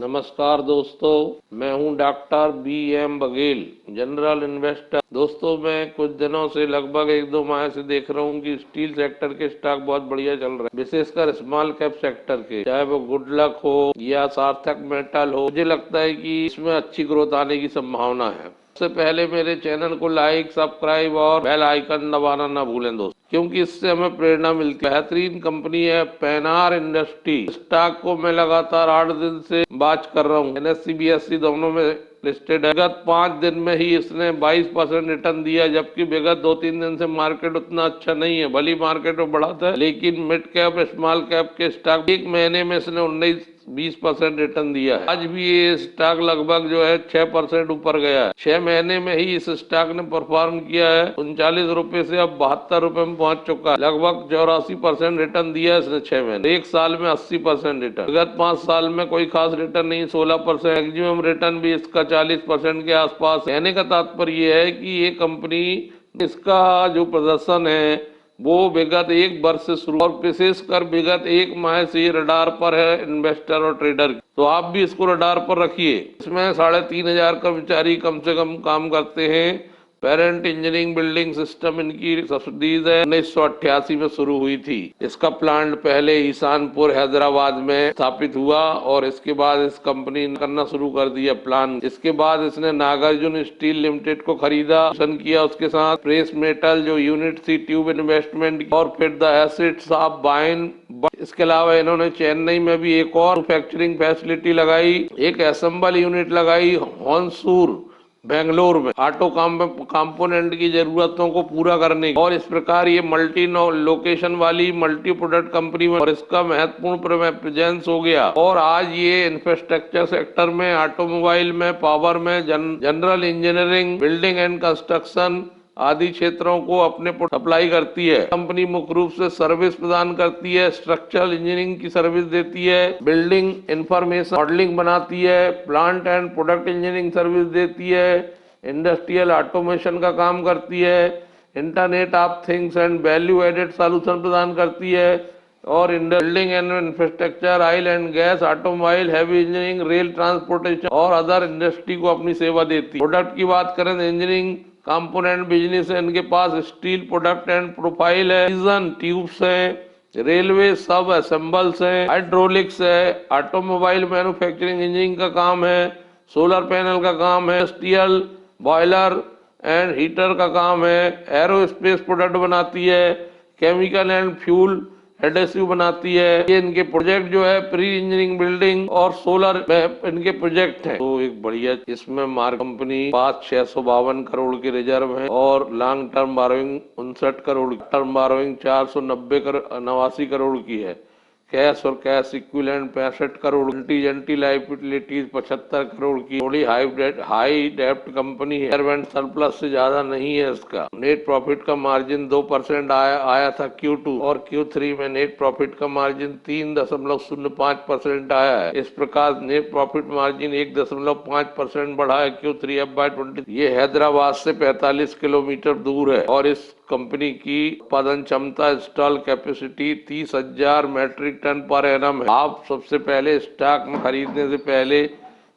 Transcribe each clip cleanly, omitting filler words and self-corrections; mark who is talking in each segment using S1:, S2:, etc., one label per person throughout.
S1: नमस्कार दोस्तों, मैं हूं doctor B M Baghel, general investor. दोस्तों, मैं कुछ दिनों से लगभग 1-2 माह से देख रहा हूं कि स्टील सेक्टर के स्टॉक बहुत बढ़िया चल रहे हैं, विशेषकर स्मॉल कैप सेक्टर के, चाहे वो गुडलक हो या सार्थक मेटल हो। मुझे लगता है कि इसमें अच्छी ग्रोथ आने की संभावना है। सबसे पहले मेरे चैनल को लाइक, सब्सक्राइब और बेल आइकन दबाना ना भूलें दोस्तों, क्योंकि इससे हमें प्रेरणा मिलती है। बेहतरीन कंपनी है पेनार इंडस्ट्री। स्टॉक को मैं लगातार 8 दिन से बात कर रहा हूँ। NSE BSE दोनों में लिस्टेड है। विगत 5 दिन में ही इसने 22% रिटर्न दिया, जबकि विगत 2-3 दिन से मार्केट उतना अच्छा नहीं है। भली मार्केट में बढ़ा था, लेकिन मिड कैप स्मॉल कैप के स्टॉक एक महीने में इसने 19-20% रिटर्न दिया है। आज भी ये स्टॉक लगभग जो है 6% ऊपर गया है। 6 महीने में ही इस स्टॉक ने परफॉर्म किया है। 39 रुपए से अब 72 रुपए में पहुंच चुका है। लगभग 84% रिटर्न दिया है इसने 6 महीने। एक साल में 80% रिटर्न। विगत 5 साल में कोई खास रिटर्न नहीं, 16%। मैक्सिमम रिटर्न भी इसका 40% के आसपास। कहने का तात्पर्य ये है कि ये कंपनी, इसका जो प्रदर्शन है वो विगत 1 वर्ष से शुरू और विशेषकर विगत 1 माह से ये रडार पर है इन्वेस्टर और ट्रेडर। तो आप भी इसको रडार पर रखिए। इसमें 3500 कर्मचारी कम से कम काम करते हैं। पेरेंट इंजीनियरिंग बिल्डिंग सिस्टम इनकी सब्सिडीज है। 1988 में शुरू हुई थी। इसका प्लांट पहले ईशानपुर हैदराबाद में स्थापित हुआ और इसके बाद इस कंपनी ने करना शुरू कर दिया प्लान। इसके बाद इसने नागार्जुन स्टील लिमिटेड को खरीदा, किया उसके साथ प्रेस मेटल जो यूनिट थी, ट्यूब इन्वेस्टमेंट और फिर द एसेट्स ऑफ बाइन। इसके अलावा इन्होंने चेन्नई में भी एक और मैन्युफैक्चरिंग फैसिलिटी लगाई, एक असेंबल यूनिट लगाई होनसूर बेंगलोर में, ऑटो कंपोनेंट की जरूरतों को पूरा करने की। और इस प्रकार ये मल्टी लोकेशन वाली मल्टी प्रोडक्ट कंपनी में और इसका महत्वपूर्ण प्रेजेंस हो गया। और आज ये इंफ्रास्ट्रक्चर सेक्टर में, ऑटोमोबाइल में, पावर में, general engineering, building and construction आदि क्षेत्रों को अपने सप्लाई करती है। कंपनी मुख्य रूप से सर्विस प्रदान करती है, स्ट्रक्चरल इंजीनियरिंग की सर्विस देती है, बिल्डिंग इंफॉर्मेशन मॉडलिंग बनाती है, plant and product engineering service देती है, इंडस्ट्रियल ऑटोमेशन का काम करती है, internet of things and value added solution प्रदान करती है, और building and infrastructure, oil and gas, automobile, heavy engineering, rail transportation और अदर इंडस्ट्री को अपनी सेवा देती है। प्रोडक्ट की बात करें तो इंजीनियरिंग कंपोनेंट बिजनेस है इनके पास, स्टील प्रोडक्ट एंड प्रोफाइल है, ट्यूब्स है, रेलवे सब असेंबल्स है, हाइड्रोलिक्स है, ऑटोमोबाइल मैन्युफैक्चरिंग इंजीनियरिंग का काम है, सोलर पैनल का काम है, इंडस्ट्रियल बॉयलर एंड हीटर का काम है, एरोस्पेस प्रोडक्ट बनाती है, केमिकल एंड फ्यूल एडेसिव बनाती है। ये इनके प्रोजेक्ट जो है प्री इंजीनियरिंग बिल्डिंग और सोलर में इनके प्रोजेक्ट हैं। तो एक बढ़िया, इसमें मार्क कंपनी 652 करोड़ के रिजर्व है और long term borrowing 59 crore, term borrowing 489 crore की है। कैश और cash equivalent 65 crore, contingent liabilities 75 crore की। थोड़ी हाई डेप्ट कंपनी है, सर्वेंट सरप्लस से ज्यादा नहीं है इसका। नेट प्रॉफिट का मार्जिन 2% आया था Q2 और Q3 में नेट प्रॉफिट का मार्जिन 3.05% आया है। इस प्रकार नेट प्रॉफिट मार्जिन 1.5% बढ़ा है Q3 FY20। ये हैदराबाद से 45 किलोमीटर दूर है और इस कंपनी की उत्पादन क्षमता, install capacity 30,000 metric ton per annum है। आप सबसे पहले स्टॉक में खरीदने से पहले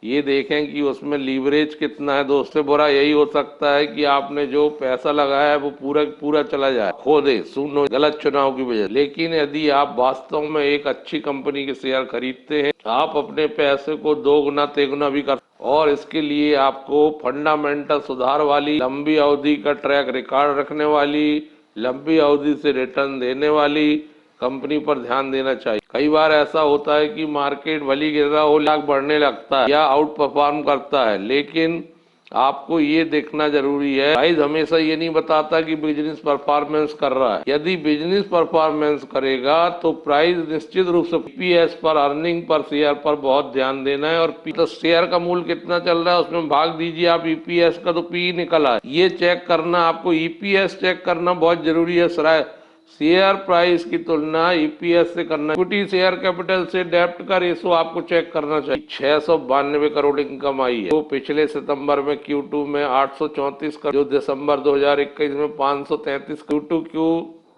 S1: ये देखें कि उसमें लीवरेज कितना है। दोस्त, बुरा यही हो सकता है कि आपने जो पैसा लगाया है वो पूरा चला जाए, खो दे, सुनो, गलत चुनाव की वजह। लेकिन यदि आप वास्तव में एक अच्छी कंपनी के शेयर खरीदते हैं, आप अपने पैसे को 2 गुना 3 गुना भी कर। और इसके लिए आपको फंडामेंटल सुधार वाली, लंबी अवधि का ट्रैक रिकॉर्ड रखने वाली, लंबी अवधि से रिटर्न देने वाली कंपनी पर ध्यान देना चाहिए। कई बार ऐसा होता है कि मार्केट भली गिर रहा हो, लाख बढ़ने लगता है या आउट परफॉर्म करता है, लेकिन आपको ये देखना जरूरी है। प्राइस हमेशा ये नहीं बताता कि बिजनेस परफॉर्मेंस कर रहा है। यदि बिजनेस परफॉर्मेंस करेगा तो प्राइस निश्चित रूप से EPS पर, अर्निंग पर शेयर पर बहुत ध्यान देना है। और तो शेयर का मूल्य कितना चल रहा है उसमें भाग दीजिए आप EPS का, तो P निकला है। ये चेक करना, आपको EPS चेक करना बहुत जरूरी है। शेयर प्राइस की तुलना EPS से करना। इक्विटी शेयर कैपिटल से डेप्ट का रेशो आपको चेक करना चाहिए। 692 करोड़ इनकम आई है, तो पिछले सितंबर में Q2 में 834 करोड़, जो दिसंबर 2021 में 533, Q2 Q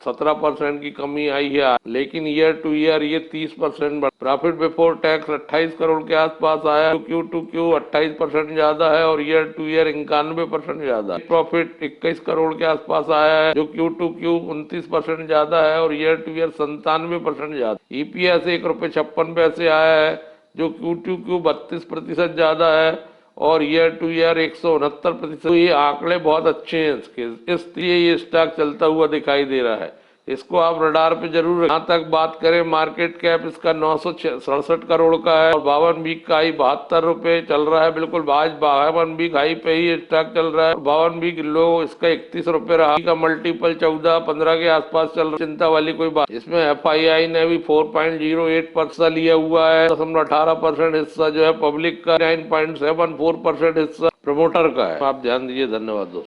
S1: 17% की कमी आई है, लेकिन ईयर टू ईयर ये 30% बढ़। प्रॉफिट बिफोर टैक्स 28 करोड़ के आसपास आया, क्यू टू क्यू 28% ज्यादा है और ईयर टू ईयर 91% ज्यादा। प्रॉफिट 21 करोड़ के आसपास आया है, जो क्यू टू क्यू 29% ज्यादा है और ईयर टू ईयर 97% ज्यादा। ईपीएस ₹1.56 आया है, जो क्यू टू क्यू 32% ज्यादा है और ईयर टू ईयर 169%। तो ये आंकड़े बहुत अच्छे हैं इसके, इसलिए ये स्टॉक चलता हुआ दिखाई दे रहा है। इसको आप रडार पे जरूर। यहाँ तक बात करें मार्केट कैप इसका 967 करोड़ का है और 52 वीक का हाई 72 रुपए चल रहा है। बिल्कुल आज 52 वीक हाई पे ही स्टॉक चल रहा है। 52 वीक लो इसका 31 रुपए रहा का मल्टीपल 14-15 के आसपास चल रहा है। चिंता वाली कोई बात। इसमें FII ने भी 4.08% लिया हुआ है। 18% हिस्सा जो है पब्लिक का, 9.74% हिस्सा प्रमोटर का है। आप ध्यान दीजिए। धन्यवाद दोस्तों।